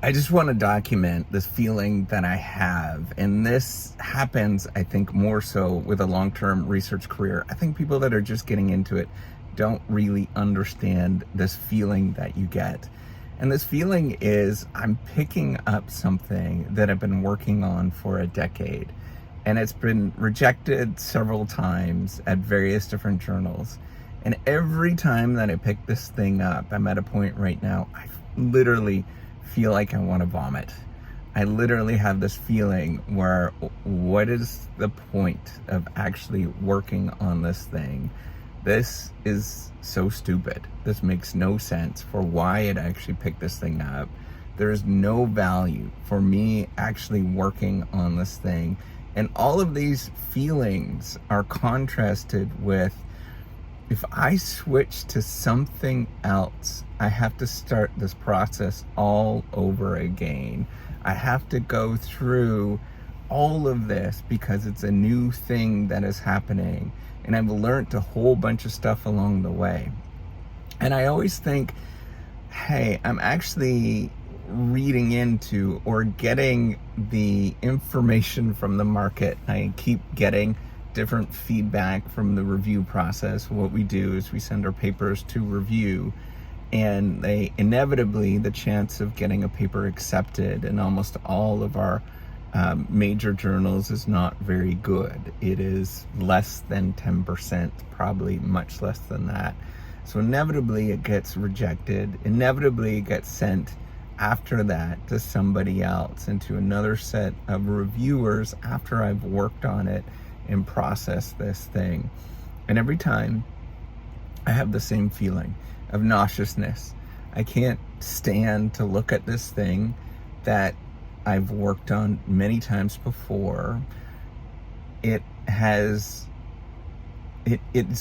I just want to document this feeling that I have. And this happens, I think, more so with a long term research career. I think people that are just getting into it don't really understand this feeling that you get. And this feeling is I'm picking up something that I've been working on for a decade. And it's been rejected several times at various different journals. And every time that I pick this thing up, I'm at a point right now, I literally feel like I want to vomit. I literally have this feeling where what is the point of actually working on this thing? This is so stupid. This makes no sense for why I'd actually picked this thing up. There's no value for me actually working on this thing. And all of these feelings are contrasted with if I switch to something else, I have to start this process all over again. I have to go through all of this because it's a new thing that is happening. And I've learned a whole bunch of stuff along the way. And I always think, hey, I'm actually reading into or getting the information from the market. I keep getting different feedback from the review process. What we do is we send our papers to review, and they inevitably, the chance of getting a paper accepted in almost all of our major journals is not very good. It is less than 10%, probably much less than that. So inevitably it gets rejected. Inevitably it gets sent after that to somebody else and to another set of reviewers after I've worked on it and processed this thing. And every time I have the same feeling of nauseousness. I can't stand to look at this thing that I've worked on many times before. It's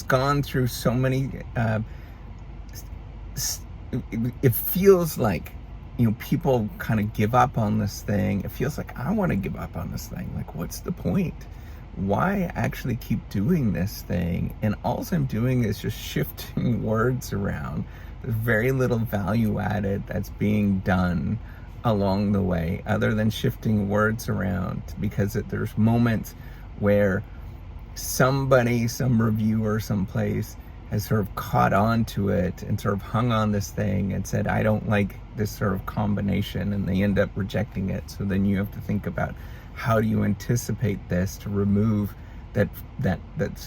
gone through so many it feels like, people kind of give up on this thing. It feels like I want to give up on this thing. Like, what's the point? Why actually keep doing this thing? And all I'm doing is just shifting words around. There's very little value added that's being done along the way other than shifting words around, because there's moments where somebody, some reviewer someplace has sort of caught on to it and sort of hung on this thing and said, I don't like this sort of combination, and they end up rejecting it. So then you have to think about, how do you anticipate this to remove that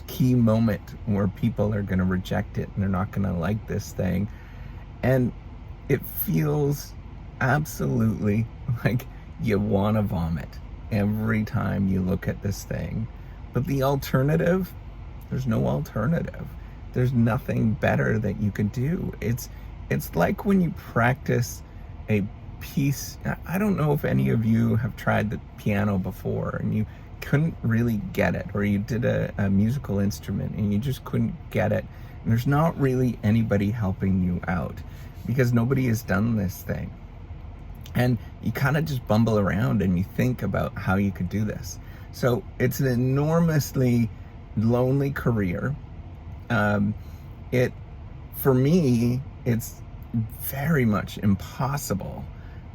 key moment where people are going to reject it and they're not going to like this thing. And it feels absolutely like you want to vomit every time you look at this thing. But the alternative, there's no alternative. There's nothing better that you can do. It's like when you practice a piece. I don't know if any of you have tried the piano before and you couldn't really get it, or you did a musical instrument and you just couldn't get it. And there's not really anybody helping you out because nobody has done this thing. And you kind of just bumble around and you think about how you could do this. So it's an enormously lonely career. For me, it's very much impossible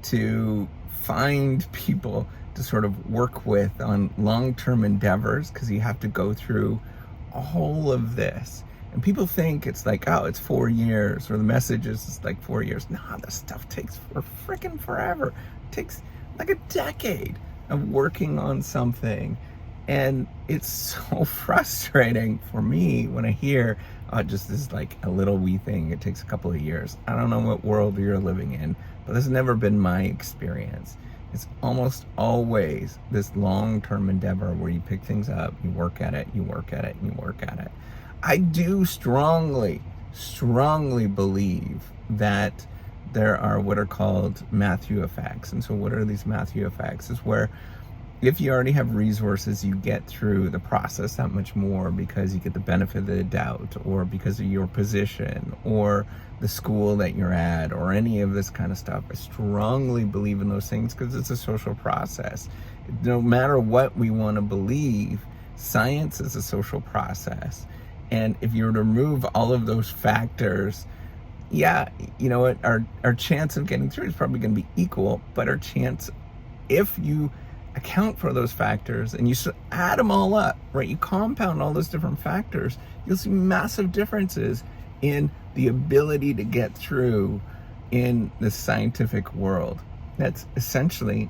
to find people to sort of work with on long-term endeavors, because you have to go through all of this. And people think it's like, oh, it's 4 years, or the messages is like 4 years. Nah, this stuff takes for freaking forever. It takes like a decade of working on something. And it's so frustrating for me when I hear, oh, just this is like a little wee thing. It takes a couple of years. I don't know what world you're living in, but this has never been my experience. It's almost always this long-term endeavor where you pick things up, you work at it, you work at it, you work at it. I do strongly believe that there are what are called Matthew effects. And so what are these Matthew effects? Is where if you already have resources, you get through the process that much more because you get the benefit of the doubt, or because of your position, or the school that you're at, or any of this kind of stuff. I strongly believe in those things because it's a social process. No matter what we want to believe, science is a social process. And if you were to remove all of those factors, yeah, you know what, our chance of getting through is probably going to be equal, but our chance, if you account for those factors and you add them all up, right, you compound all those different factors, you'll see massive differences in the ability to get through in the scientific world. That's essentially,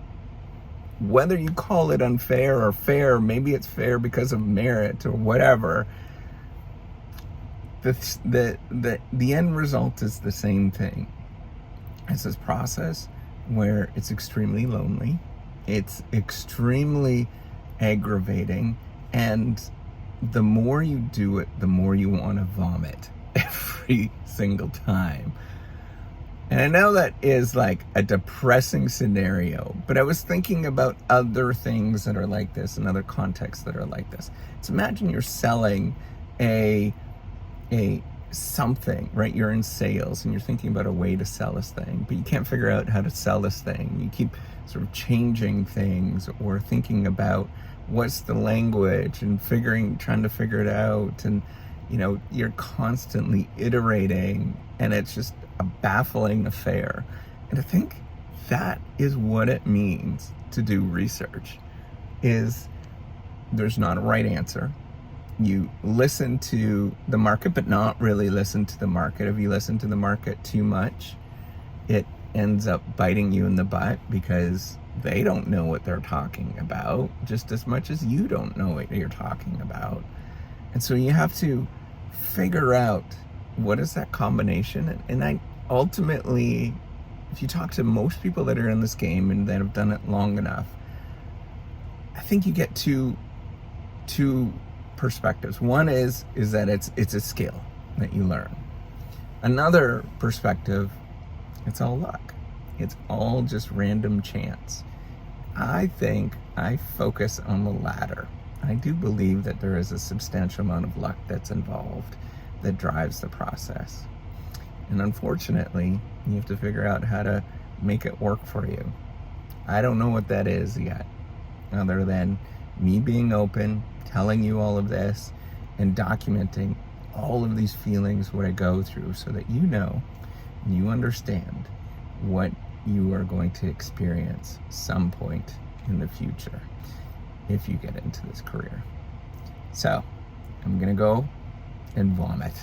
whether you call it unfair or fair, maybe it's fair because of merit or whatever, the end result is the same thing. It's this process where it's extremely lonely, it's extremely aggravating, and the more you do it, the more you want to vomit every single time. And I know that is like a depressing scenario, but I was thinking about other things that are like this and other contexts that are like this. So imagine you're selling a something, right? You're in sales and you're thinking about a way to sell this thing, but you can't figure out how to sell this thing. You keep sort of changing things or thinking about what's the language and trying to figure it out. And, you know, you're constantly iterating and it's just a baffling affair. And I think that is what it means to do research, is there's not a right answer. You listen to the market, but not really listen to the market. If you listen to the market too much, it ends up biting you in the butt because they don't know what they're talking about just as much as you don't know what you're talking about. And so you have to figure out what is that combination. And I ultimately, if you talk to most people that are in this game and that have done it long enough, I think you get two perspectives. One is that it's a skill that you learn. Another perspective, it's all luck. It's all just random chance. I think I focus on the latter. I do believe that there is a substantial amount of luck that's involved that drives the process. And unfortunately, you have to figure out how to make it work for you. I don't know what that is yet, other than me being open, telling you all of this, and documenting all of these feelings, what I go through, so that you know and you understand what you are going to experience some point in the future if you get into this career. So I'm gonna go and vomit.